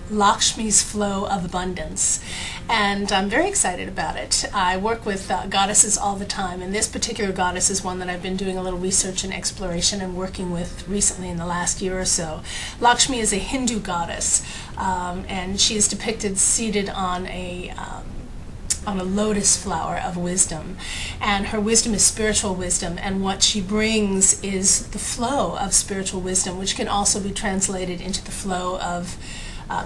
Lakshmi's flow of abundance, and I'm very excited about it. I work with goddesses all the time, and this particular goddess is one that I've been doing a little research and exploration and working with recently in the last year or so. Lakshmi is a Hindu goddess, and she is depicted seated on a lotus flower of wisdom, and her wisdom is spiritual wisdom, and what she brings is the flow of spiritual wisdom, which can also be translated into the flow of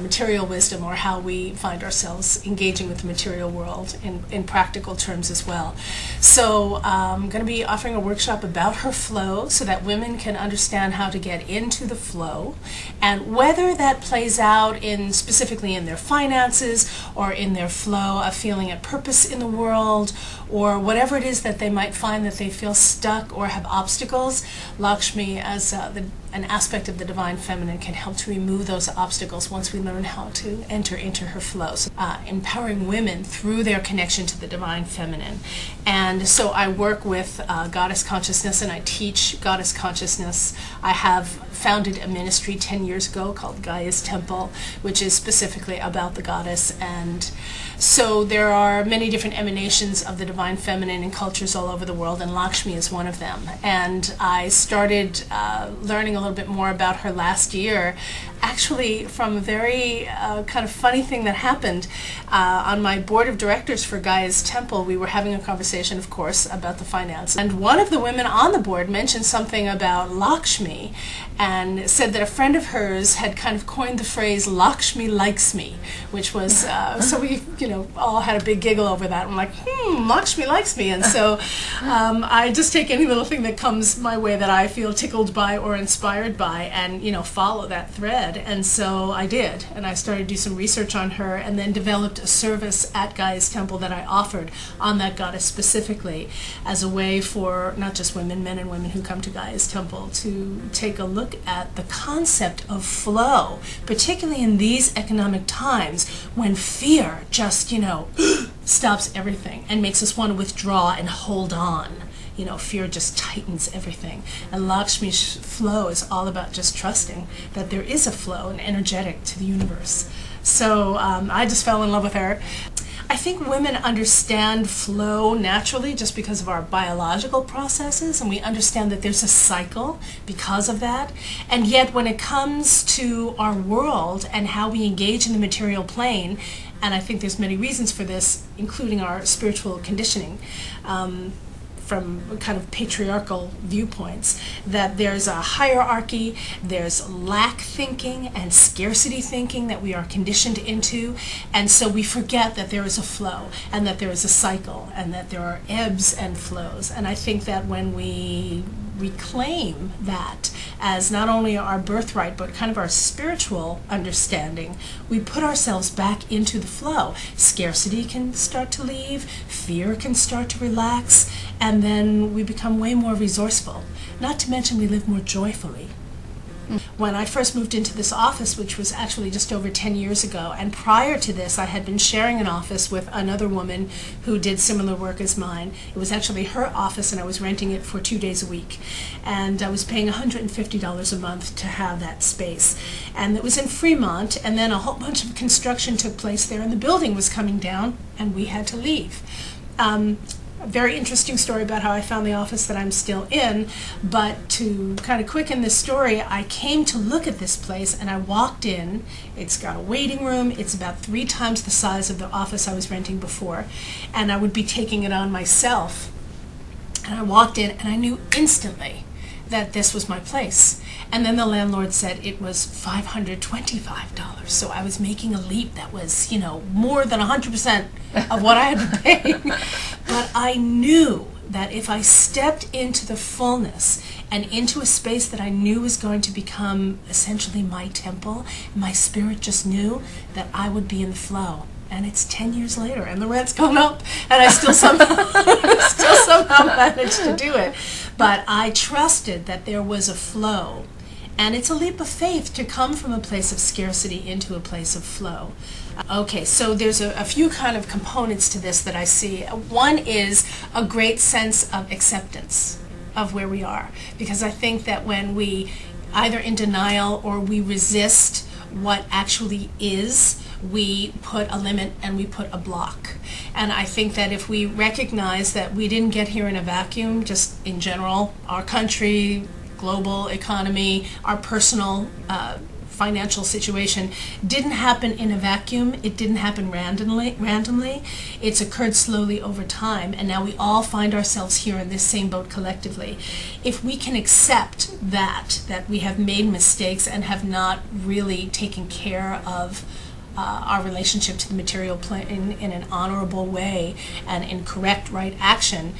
material wisdom, or how we find ourselves engaging with the material world in practical terms as well. So I'm going to be offering a workshop about her flow so that women can understand how to get into the flow, and whether that plays out specifically in their finances, or in their flow of feeling at purpose in the world, or whatever it is that they might find that they feel stuck or have obstacles. Lakshmi, as an aspect of the divine feminine, can help to remove those obstacles once we learn how to enter into her flow. So, empowering women through their connection to the divine feminine. And so I work with goddess consciousness, and I teach goddess consciousness. I have founded a ministry 10 years ago called Gaia's Temple, which is specifically about the goddess. And so there are many different emanations of the divine feminine in cultures all over the world, and Lakshmi is one of them. And I started learning a little bit more about her last year, actually from a very kind of funny thing that happened. On my board of directors for Gaia's Temple, we were having a conversation, of course, about the finances. And one of the women on the board mentioned something about Lakshmi, and said that a friend of hers had kind of coined the phrase "Lakshmi likes me," which was, so we, all had a big giggle over that. I'm like, Lakshmi likes me. And so I just take any little thing that comes my way that I feel tickled by or inspired by, and, follow that thread. And so I did, and I started to do some research on her, and then developed a service at Gaia's Temple that I offered on that goddess specifically, as a way for not just women, men and women who come to Gaia's Temple, to take a look at the concept of flow, particularly in these economic times when fear just, stops everything and makes us want to withdraw and hold on. Fear just tightens everything. And Lakshmi's flow is all about just trusting that there is a flow, an energetic to the universe. So I just fell in love with her. I think women understand flow naturally just because of our biological processes, and we understand that there's a cycle because of that. And yet when it comes to our world and how we engage in the material plane, and I think there's many reasons for this, including our spiritual conditioning, from kind of patriarchal viewpoints, that there's a hierarchy, there's lack thinking and scarcity thinking that we are conditioned into, and so we forget that there is a flow, and that there is a cycle, and that there are ebbs and flows. And I think that when we reclaim that as not only our birthright but kind of our spiritual understanding, we put ourselves back into the flow. Scarcity can start to leave, fear can start to relax, and then we become way more resourceful. Not to mention we live more joyfully. When I first moved into this office, which was actually just over 10 years ago, and prior to this I had been sharing an office with another woman who did similar work as mine. It was actually her office, and I was renting it for 2 days a week. And I was paying $150 a month to have that space. And it was in Fremont, and then a whole bunch of construction took place there, and the building was coming down, and we had to leave. A very interesting story about how I found the office that I'm still in, but to kind of quicken this story, I came to look at this place, and I walked in. It's got a waiting room. It's about 3 times the size of the office I was renting before, and I would be taking it on myself. And I walked in, and I knew instantly that this was my place. And then the landlord said it was $525. So I was making a leap that was, more than 100% of what I had been paying. But I knew that if I stepped into the fullness and into a space that I knew was going to become essentially my temple, my spirit just knew that I would be in the flow. And it's 10 years later, and the rent's gone up, and I still somehow managed to do it. But I trusted that there was a flow. And it's a leap of faith to come from a place of scarcity into a place of flow. Okay, so there's a few kind of components to this that I see. One is a great sense of acceptance of where we are. Because I think that when we either in denial or we resist what actually is, we put a limit and we put a block. And I think that if we recognize that we didn't get here in a vacuum, just in general, our country, global economy, our personal financial situation didn't happen in a vacuum. It didn't happen randomly. It's occurred slowly over time, and now we all find ourselves here in this same boat collectively. If we can accept that we have made mistakes and have not really taken care of our relationship to the material plane in an honorable way and in correct, right action,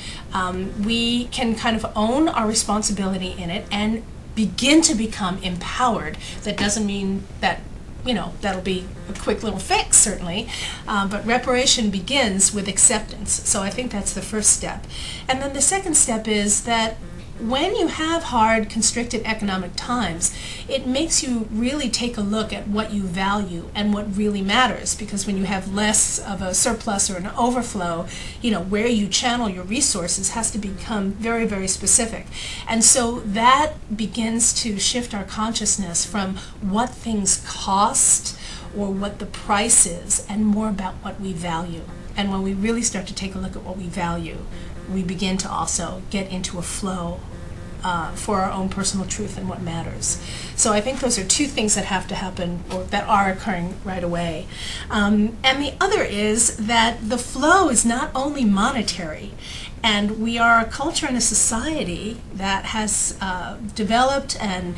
we can kind of own our responsibility in it and begin to become empowered. That doesn't mean that, that'll be a quick little fix, certainly, but reparation begins with acceptance. So I think that's the first step. And then the second step is that when you have hard, constricted economic times, it makes you really take a look at what you value and what really matters, because when you have less of a surplus or an overflow, where you channel your resources has to become very, very specific. And so that begins to shift our consciousness from what things cost or what the price is, and more about what we value. And when we really start to take a look at what we value, we begin to also get into a flow for our own personal truth and what matters. So I think those are two things that have to happen, or that are occurring right away. And the other is that the flow is not only monetary, and we are a culture and a society that has developed and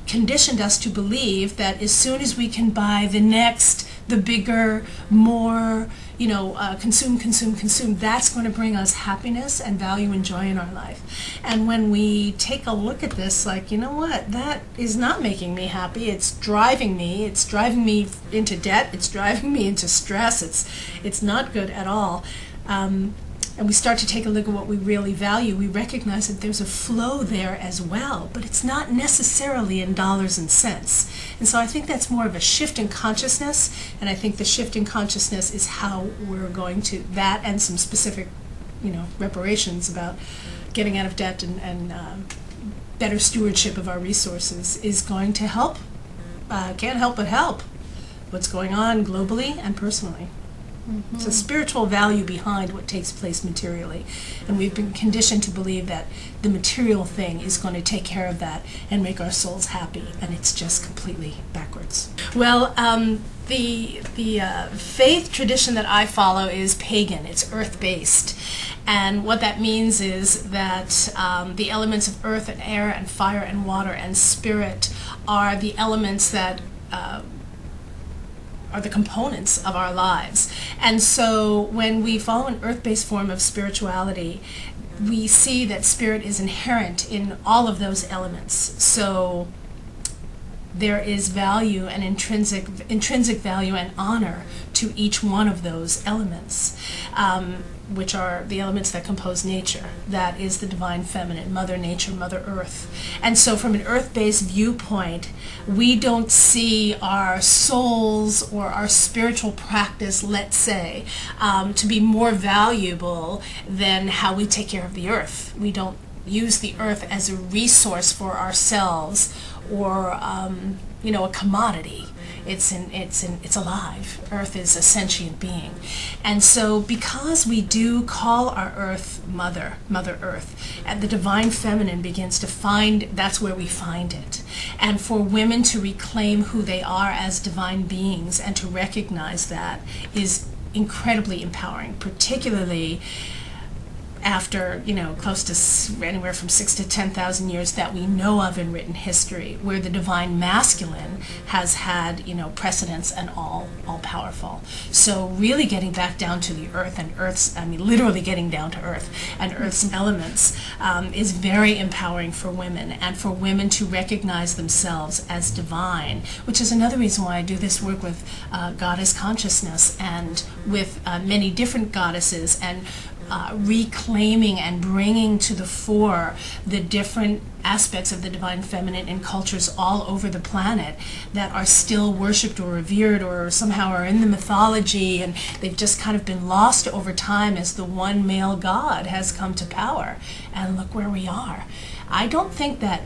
conditioned us to believe that as soon as we can buy the bigger, more, consume, that's going to bring us happiness and value and joy in our life. And when we take a look at this, like, that is not making me happy. It's driving me into debt. It's driving me into stress. It's not good at all. And we start to take a look at what we really value, we recognize that there's a flow there as well, but it's not necessarily in dollars and cents. And so I think that's more of a shift in consciousness, and I think the shift in consciousness is how we're going to, that and some specific, reparations about getting out of debt and better stewardship of our resources is going to help, can't help but help what's going on globally and personally. Mm-hmm. It's a spiritual value behind what takes place materially. And we've been conditioned to believe that the material thing is going to take care of that and make our souls happy, and it's just completely backwards. Well, the faith tradition that I follow is pagan. It's earth-based. And what that means is that the elements of earth and air and fire and water and spirit are the elements that are the components of our lives. And so when we follow an earth-based form of spirituality, we see that spirit is inherent in all of those elements. So there is value and intrinsic value and honor to each one of those elements, which are the elements that compose nature. That is the divine feminine, Mother Nature, Mother Earth. And so from an earth-based viewpoint, we don't see our souls or our spiritual practice, let's say, to be more valuable than how we take care of the earth. We don't use the earth as a resource for ourselves or a commodity. It's alive. Earth is a sentient being. And so because we do call our earth Mother Earth, and the divine feminine begins to find, that's where we find it. And for women to reclaim who they are as divine beings and to recognize that is incredibly empowering, particularly after, close to anywhere from 6,000 to 10,000 years that we know of in written history, where the divine masculine has had, precedence and all powerful. So really getting back down to the earth and literally getting down to earth and earth's elements is very empowering for women, and for women to recognize themselves as divine, which is another reason why I do this work with goddess consciousness and with many different goddesses, and reclaiming and bringing to the fore the different aspects of the divine feminine in cultures all over the planet that are still worshipped or revered or somehow are in the mythology, and they've just kind of been lost over time as the one male god has come to power. And look where we are. I don't think that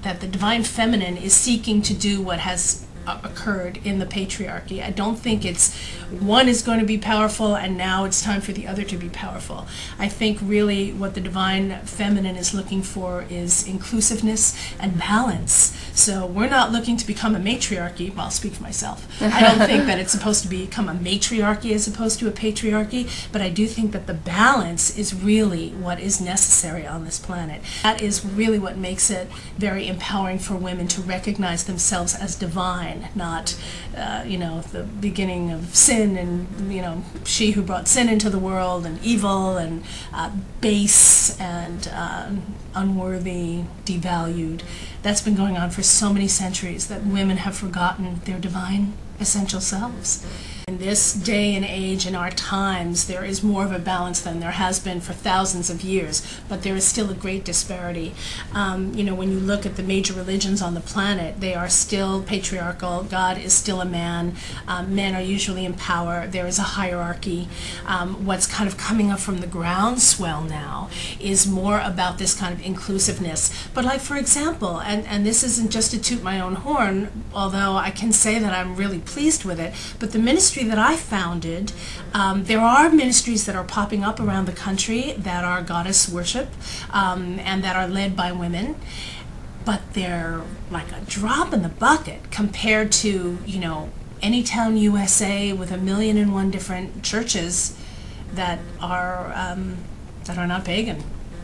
that the divine feminine is seeking to do what has occurred in the patriarchy. I don't think it's one is going to be powerful and now it's time for the other to be powerful. I think really what the divine feminine is looking for is inclusiveness and balance. So we're not looking to become a matriarchy. Well, I'll speak for myself. I don't think that it's supposed to become a matriarchy as opposed to a patriarchy, but I do think that the balance is really what is necessary on this planet. That is really what makes it very empowering for women to recognize themselves as divine, not, the beginning of sin and, she who brought sin into the world and evil and base and unworthy, devalued. That's been going on for so many centuries that women have forgotten their divine essential selves. In this day and age, in our times, there is more of a balance than there has been for thousands of years, but there is still a great disparity. When you look at the major religions on the planet, they are still patriarchal. God is still a man. Men are usually in power. There is a hierarchy. What's kind of coming up from the groundswell now is more about this kind of inclusiveness. But like, for example, and this isn't just to toot my own horn, although I can say that I'm really pleased with it, but the ministry that I founded, there are ministries that are popping up around the country that are goddess worship and that are led by women, but they're like a drop in the bucket compared to, Anytown, USA, with 1,000,001 different churches that are not pagan,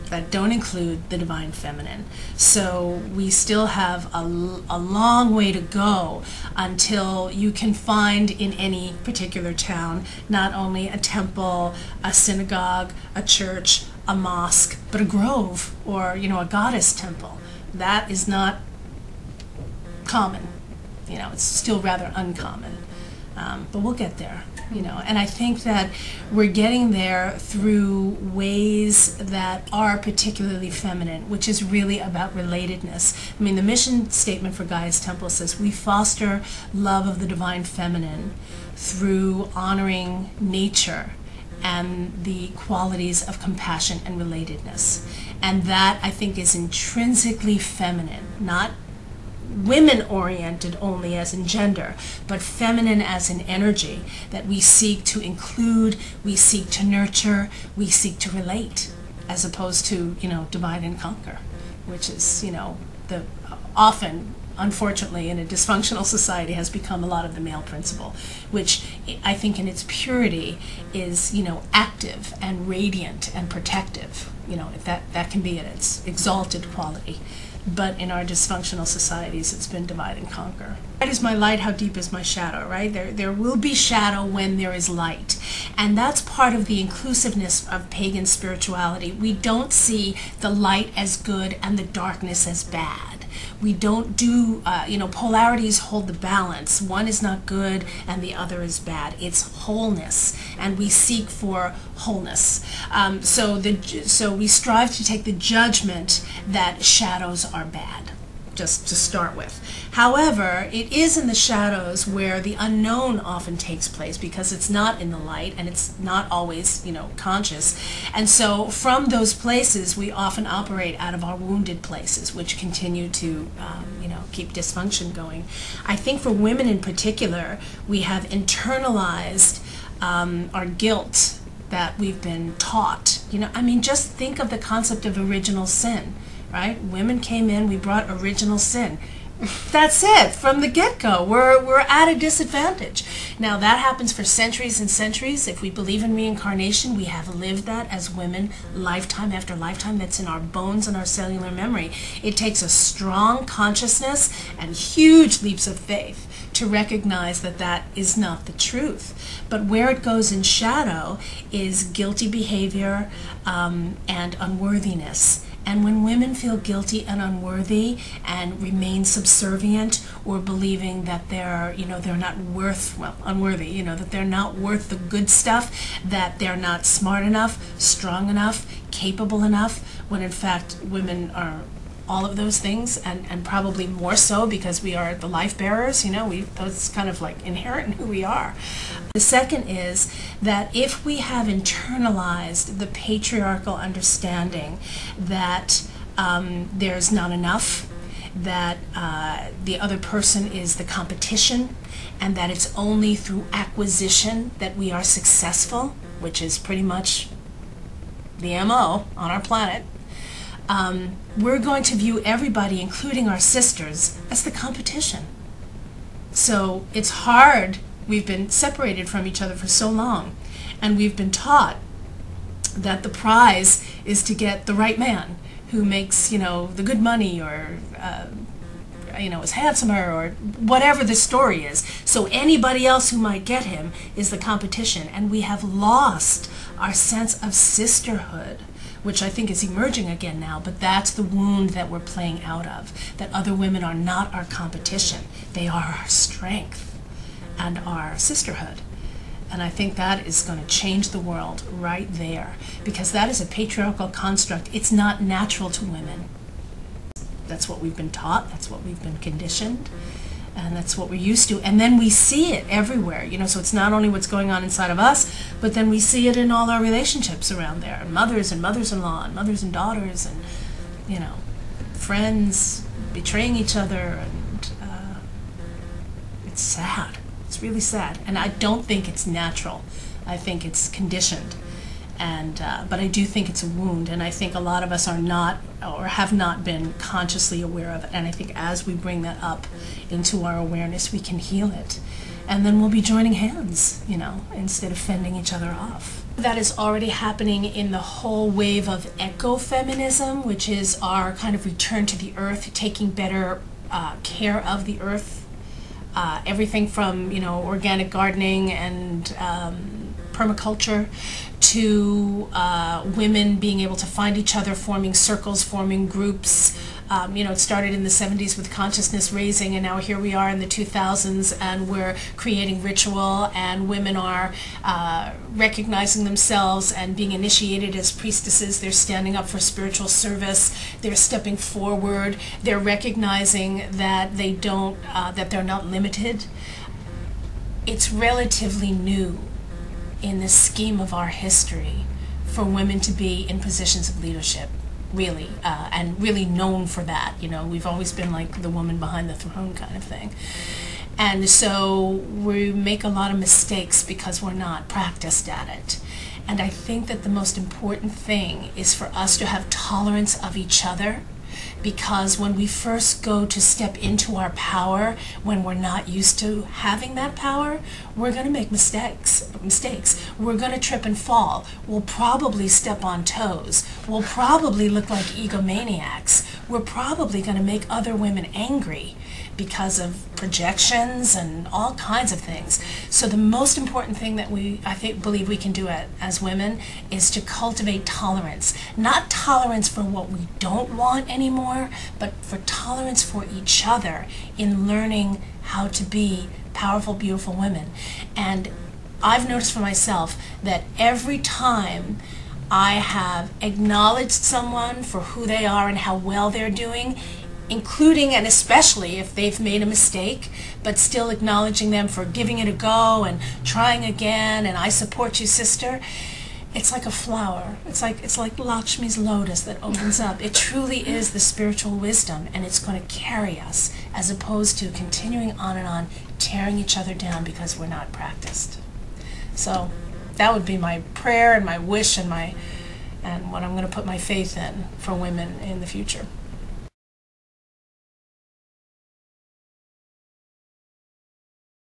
that don't include the divine feminine. So we still have a long way to go until you can find in any particular town not only a temple, a synagogue, a church, a mosque, but a grove or, a goddess temple. That is not common. It's still rather uncommon. But we'll get there. And I think that we're getting there through ways that are particularly feminine, which is really about relatedness. I mean, the mission statement for Gaia's Temple says, we foster love of the divine feminine through honoring nature and the qualities of compassion and relatedness. And that, I think, is intrinsically feminine, not women-oriented only as in gender, but feminine as in energy, that we seek to include, we seek to nurture, we seek to relate, as opposed to, divide and conquer, which is, the often, unfortunately, in a dysfunctional society has become a lot of the male principle, which I think in its purity is, active and radiant and protective. That can be in its exalted quality. But in our dysfunctional societies, it's been divide and conquer. Bright is my light, how deep is my shadow, right? There will be shadow when there is light. And that's part of the inclusiveness of pagan spirituality. We don't see the light as good and the darkness as bad. We don't do, polarities hold the balance. One is not good and the other is bad. It's wholeness, and we seek for wholeness. So we strive to take the judgment that shadows are bad, just to start with. However, it is in the shadows where the unknown often takes place, because it's not in the light and it's not always, conscious. And so from those places, we often operate out of our wounded places, which continue to, keep dysfunction going. I think for women in particular, we have internalized our guilt that we've been taught. Just think of the concept of original sin. Right? Women came in, we brought original sin. That's it, from the get-go. We're at a disadvantage. Now, that happens for centuries and centuries. If we believe in reincarnation, we have lived that as women lifetime after lifetime. That's in our bones and our cellular memory. It takes a strong consciousness and huge leaps of faith to recognize that that is not the truth. But where it goes in shadow is guilty behavior and unworthiness. And when women feel guilty and unworthy and remain subservient, or believing that they're not unworthy, that they're not worth the good stuff, that they're not smart enough, strong enough, capable enough, when in fact women are all of those things, and probably more so because we are the life bearers. That's kind of like inherent in who we are. The second is that if we have internalized the patriarchal understanding that there's not enough, that the other person is the competition, and that it's only through acquisition that we are successful, which is pretty much the MO on our planet. We're going to view everybody, including our sisters, as the competition. So it's hard. We've been separated from each other for so long, and we've been taught that the prize is to get the right man who makes, the good money, or is handsomer, or whatever the story is. So anybody else who might get him is the competition, and we have lost our sense of sisterhood, which I think is emerging again now, but that's the wound that we're playing out of, that other women are not our competition. They are our strength and our sisterhood. And I think that is going to change the world right there, because that is a patriarchal construct. It's not natural to women. That's what we've been taught, that's what we've been conditioned, and that's what we're used to. And then we see it everywhere, so it's not only what's going on inside of us, but then we see it in all our relationships around there, mothers and mothers-in-law, and mothers and daughters, and, friends betraying each other, and it's sad. It's really sad, and I don't think it's natural. I think it's conditioned, but I do think it's a wound, and I think a lot of us are not, or have not been consciously aware of it. And I think as we bring that up into our awareness, we can heal it, and then we'll be joining hands, instead of fending each other off. That is already happening in the whole wave of ecofeminism, which is our kind of return to the earth, taking better care of the earth. Everything from organic gardening and permaculture to women being able to find each other, forming circles, forming groups. It started in the 70s with consciousness raising, and now here we are in the 2000s, and we're creating ritual, and women are recognizing themselves and being initiated as priestesses. They're standing up for spiritual service. They're stepping forward. They're recognizing that that they're not limited. It's relatively new in the scheme of our history for women to be in positions of leadership, really, and really known for that. We've always been like the woman behind the throne kind of thing. And so we make a lot of mistakes because we're not practiced at it. And I think that the most important thing is for us to have tolerance of each other, because when we first go to step into our power, when we're not used to having that power, we're going to make mistakes. We're going to trip and fall. We'll probably step on toes. We'll probably look like egomaniacs. We're probably going to make other women angry because of projections and all kinds of things. So the most important thing that believe we can do as women is to cultivate tolerance. Not tolerance for what we don't want anymore, but for tolerance for each other in learning how to be powerful, beautiful women. And I've noticed for myself that every time I have acknowledged someone for who they are and how well they're doing, including and especially if they've made a mistake, but still acknowledging them for giving it a go and trying again, and I support you, sister. It's like a flower. It's like Lakshmi's lotus that opens up. It truly is the spiritual wisdom, and it's going to carry us, as opposed to continuing on and on, tearing each other down because we're not practiced. So that would be my prayer and my wish and what I'm going to put my faith in for women in the future.